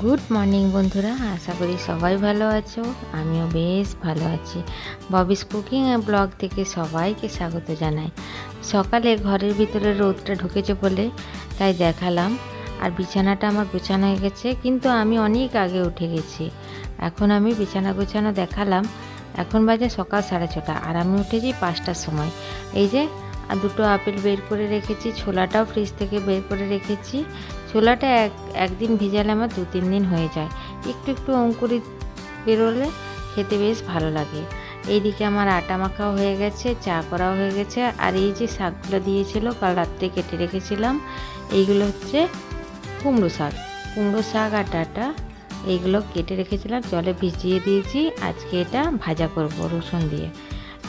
Good morning বন্ধুরা, আশা করি সবাই ভালো আছো। আমিও বেশ ভালো আছি। ববিস কুকিং ব্লগ থেকে সবাইকে স্বাগত জানাই। সকালে ঘরের ভিতরে রোদটা ঢুকেছে বলে তাই দেখালাম। আর বিছানাটা আমার গোছানো হয়ে গেছে, কিন্তু আমি অনেক আগে উঠে গেছি। এখন আমি বিছানা গোছানো দেখালাম। এখন বাজে সকাল 6:30 আর আমি উঠেছি 5টার সময়। এই যে দুটো আপেল বের করে রেখেছি, ছোলাটাও ফ্রিজ থেকে বের করে রেখেছি। ছোলাটা একদিন ভিজালে আমার 2-3 দিন হয়ে যায়। একটু একটু অঙ্কুরিত বেরোলে খেতে বেশ ভালো লাগে। এইদিকে আমার আটা মাখাও হয়ে গেছে, চা করাও হয়ে গেছে। আর এই যে শাকগুলো দিয়েছিল কাল রাত্রে কেটে রেখেছিলাম, এইগুলো হচ্ছে কুমড়ো শাক আর ডাঁটা। এইগুলো কেটে রেখেছিলাম, জলে ভিজিয়ে দিয়েছি। আজকে এটা ভাজা করব রসুন দিয়ে।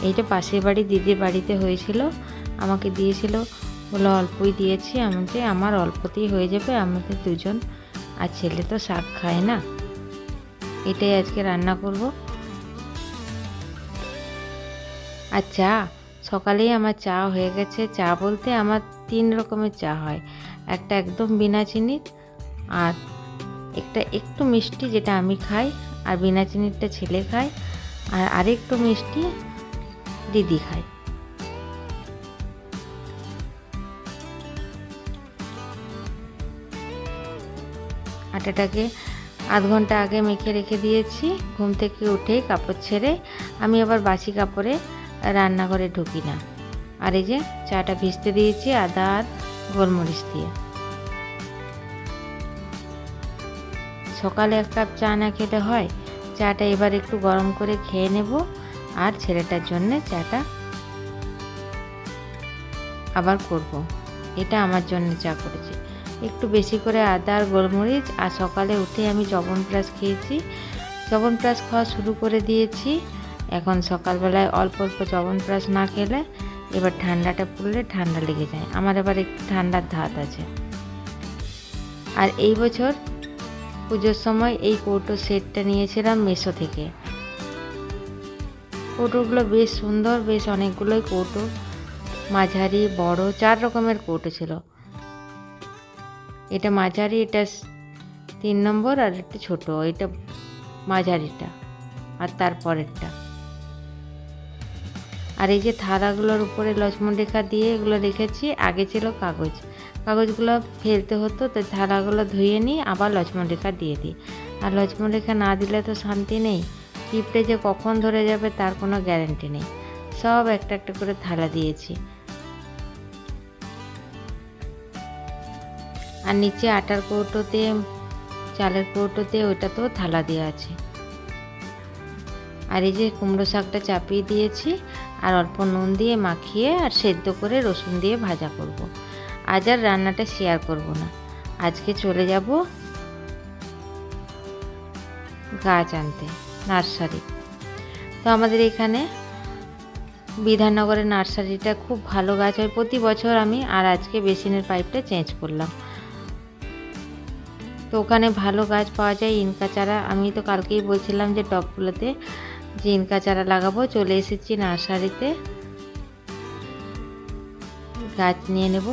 এইটা পাশের বাড়ি দিদির বাড়িতে হয়েছিল, আমাকে দিয়েছিল বলে অল্পই দিয়েছি। আমার অল্পতেই হয়ে যাবে, আমাদের দুজন। আর ছেলে তো শাক খায় না। এটাই আজকে রান্না করব। আর চা সকালেই আমার চা হয়ে গেছে। চা বলতে আমার 3 রকমের চা হয়। একটা একদম বিনা চিনির, আর একটা একটু মিষ্টি যেটা আমি খাই, আর বিনা চিনিরটা ছেলে খায়, আর আরেকটু মিষ্টি দিদি খায়। আটাটাকে আধ ঘন্টা আগে মেখে রেখে দিয়েছি। ঘুম থেকে উঠেই কাপড় ছেড়ে আমি আবার বাসি কাপড়ে রান্নাঘরে ঢুকি না। আর এই যে চাটা ভিজতে দিয়েছি আদা আর গোলমরিচ দিয়ে। সকালে 1 কাপ চা না খেলে হয়? চাটা এবার একটু গরম করে খেয়ে নেব। আর ছেলেটার জন্য চাটা আবার করব। এটা আমার জন্য চা করেছি, একটু বেশি করে আদা আর গোলমরিচ। আর সকালে উঠে আমি চ্যবনপ্রাশ খেয়েছি, চ্যবনপ্রাশ খাওয়া শুরু করে দিয়েছি। এখন সকালবেলায় অল্প অল্প চ্যবনপ্রাশ না খেলে এবার ঠান্ডাটা পড়লে ঠান্ডা লেগে যায়। আমার এবার একটু ঠান্ডার ধাত আছে। আর এই বছর পুজোর সময় এই কৌটো সেটটা নিয়েছিলাম মেশো থেকে। কৌটোগুলো বেশ সুন্দর, বেশ অনেকগুলোই কৌটো, মাঝারি বড় 4 রকমের কৌটো ছিল। এটা মাঝারি, এটা 3 নম্বর, আর একটা ছোট, এটা মাঝারিটা, আর তারপরেরটা। আর এই যে থালাগুলোর উপরে লক্ষ্মণ রেখা দিয়ে এগুলো রেখেছি। আগে ছিল কাগজগুলো ফেলতে হতো, তো থালাগুলো ধুয়ে নিই, আবার লক্ষ্মণ রেখা দিয়ে দিই। আর লক্ষ্মণ রেখা না দিলে তো শান্তি নেই, টিপটে যে কখন ধরে যাবে তার কোনো গ্যারান্টি নেই। সব একটা একটা করে থালা দিয়েছি। আর নিচে আটার কৌটোতে, চালের কৌটোতে, ওইটাতেও থালা দেওয়া আছে। আর এই যে কুমড়ো শাকটা চাপিয়ে দিয়েছি, আর অল্প নুন দিয়ে মাখিয়ে আর সেদ্ধ করে রসুন দিয়ে ভাজা করব। আজ আর রান্নাটা শেয়ার করব না, আজকে চলে যাব গাছ আনতে নার্সারি। তো আমাদের এখানে বিধাননগরের নার্সারিটা খুব ভালো গাছ হয় প্রতি বছর। আমি আর আজকে বেসিনের পাইপটা চেঞ্জ করলাম। তো ওখানে ভালো গাছ পাওয়া যায়, ইনকা চারা। আমি তো কালকেই বলছিলাম যে টবগুলোতে যে ইনকা চারা লাগাবো। চলে এসেছি নার্সারিতে, গাছ নিয়ে নেব।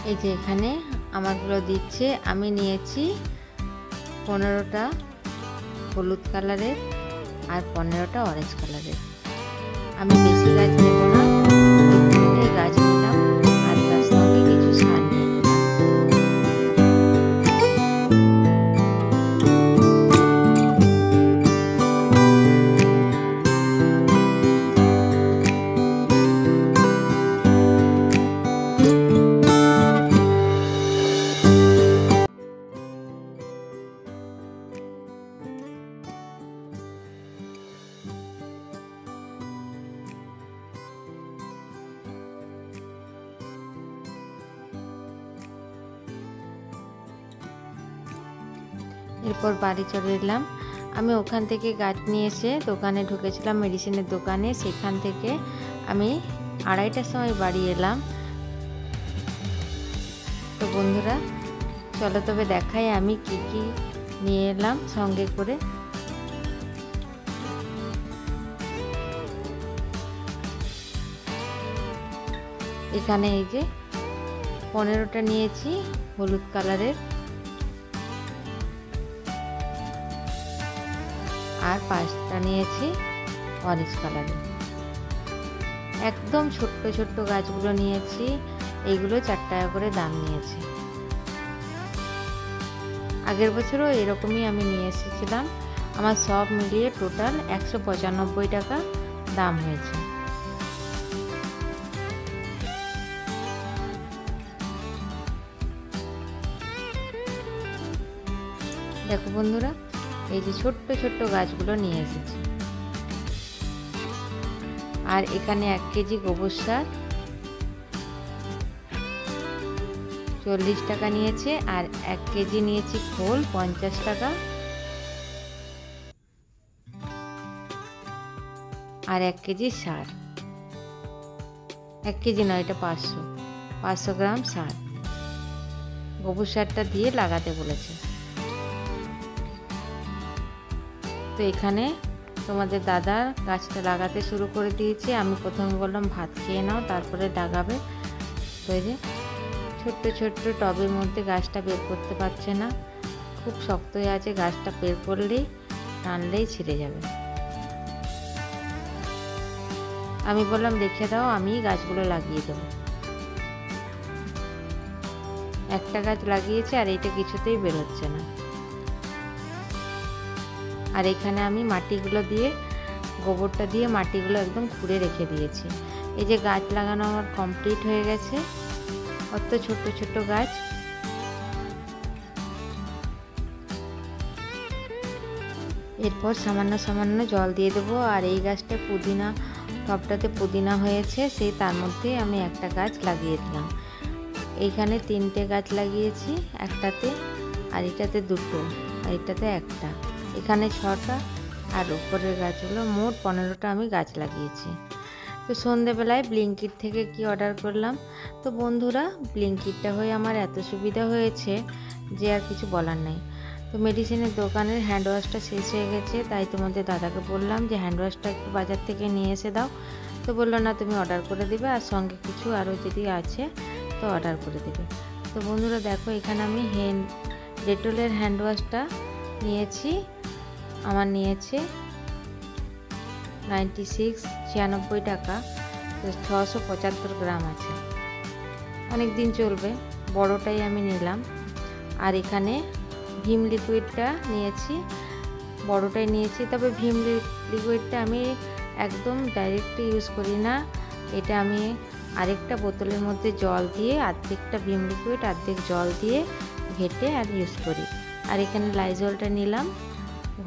এই যে এখানে আমারগুলো দিচ্ছে। আমি নিয়েছি 15টা হলুদ কালারের আর 15টা অরেঞ্জ কালারের। আমি বেশি গাছ নেব না, 2-3টে গাছ নিলাম আর তার সঙ্গে কিছু সার নিয়ে নিলাম। এরপর বাড়ি চলে এলাম। আমি ওখান থেকে গাছ নিয়ে এসে দোকানে ঢুকেছিলাম, মেডিসিনের দোকানে। সেখান থেকে আমি 2:30টার সময় বাড়ি এলাম। তো বন্ধুরা চলো তবে দেখাই আমি কি কি নিয়ে এলাম সঙ্গে করে। এখানে এই যে 15টা নিয়েছি হলুদ কালারের আর 5টা নিয়েছি অরেঞ্জ কালারের। একদম ছোট্ট ছোট্ট গাছগুলো নিয়েছি, এইগুলো 4 টাকা করে দাম নিয়েছে। আগের বছরও এরকমই আমি নিয়ে এসেছিলাম। আমার সব মিলিয়ে টোটাল 195 টাকা দাম হয়েছে। দেখো বন্ধুরা, এই যে ছোট্ট ছোট্ট গাছগুলো নিয়ে এসেছি। আর এখানে 1 কেজি গোবর সার 40 টাকা নিয়েছে, আর 1 কেজি নিয়েছি খোল 50 টাকা, আর 1 কেজি সার। 1 কেজি নয়, এটা 500 গ্রাম সার। গোবর সারটা দিয়ে লাগাতে বলেছে। তো এখানে তোমাদের দাদা গাছটা লাগাতে শুরু করে দিয়েছে। আমি প্রথমে বললাম ভাত খেয়ে নাও তারপরে লাগাবে। তো এই যে ছোট্ট ছোট্ট টবের মধ্যে গাছটা বের করতে পারছে না, খুব শক্ত হয়ে আছে। গাছটা বের করলেই টানলেই ছিঁড়ে যাবে। আমি বললাম রেখে দাও, আমি গাছগুলো লাগিয়ে দেবো। একটা গাছ লাগিয়েছে আর এটা কিছুতেই বের হচ্ছে না। আর এখানে আমি মাটিগুলো দিয়ে, গোবরটা দিয়ে মাটিগুলো একদম খুঁড়ে রেখে দিয়েছি। এই যে গাছ লাগানো আমার কমপ্লিট হয়ে গেছে। কত ছোট ছোট গাছ। এরপর সামান্য সামান্য জল দিয়ে দেবো। আর এই গাছটা পুদিনা, টবটাতে পুদিনা হয়েছে, সেই তার মধ্যে আমি একটা গাছ লাগিয়ে দিলাম। এইখানে 3টে গাছ লাগিয়েছি একটাতে, আর এটাতে 2টো, আর এটাতে 1টা। এখানে 6টা, আর উপরের গাছগুলো মোট 15টা আমি গাছ লাগিয়েছি। তো সন্ধেবেলায় ব্লিঙ্কিট থেকে কি অর্ডার করলাম। তো বন্ধুরা ব্লিঙ্কিটটা হয়ে আমার এত সুবিধা হয়েছে যে আর কিছু বলার নেই। তো মেডিসিনের দোকানের হ্যান্ড ওয়াশটা শেষ হয়ে গেছে, তাই তোমাদের দাদাকে বললাম যে হ্যান্ড ওয়াশটা একটু বাজার থেকে নিয়ে এসে দাও। তো বললো না, তুমি অর্ডার করে দেবে, আর সঙ্গে কিছু আরও যদি আছে তো অর্ডার করে দেবে। তো বন্ধুরা দেখো, এখানে আমি ডেটলের হ্যান্ড ওয়াশটা নিয়েছি। আমার নিয়েছে 96 টাকা। তো 675 গ্রাম আছে, অনেক দিন চলবে। বড়টাই আমি নিলাম। আর এখানে ভিম লিকুইডটা নিয়েছি, বড়টাই নিয়েছি। তবে ভিম লিকুইডটা আমি একদম ডাইরেক্ট ইউজ করি না। এটা আমি আরেকটা বোতলের মধ্যে জল দিয়ে, অর্ধেকটা ভিম লিকুইড অর্ধেক জল দিয়ে ঘেটে আর ইউজ করি। আর এখানে লাইজলটা নিলাম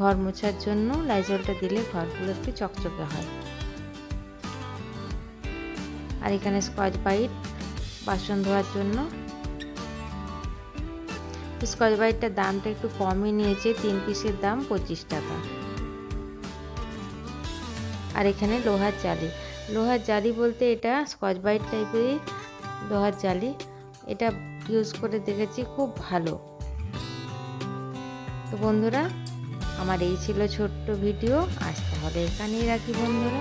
ঘর মোছার জন্য। লাইজলটা দিলে ঘরগুলো একটু চকচকে হয়। আর এখানে স্কচ ব্রাইট বাসন ধোয়ার জন্য। স্কচ ব্রাইটটার দামটা একটু কমই নিয়েছে, 3 পিসের দাম 25 টাকা। আর এখানে লোহার জালি। লোহার জালি বলতে এটা স্কচ ব্রাইট টাইপেরই লোহার জালি। এটা ইউজ করে দেখেছি, খুব ভালো। তো বন্ধুরা আমার এই ছিল ছোট্ট ভিডিও। আজ তাহলে এখানেই রাখি বন্ধুরা।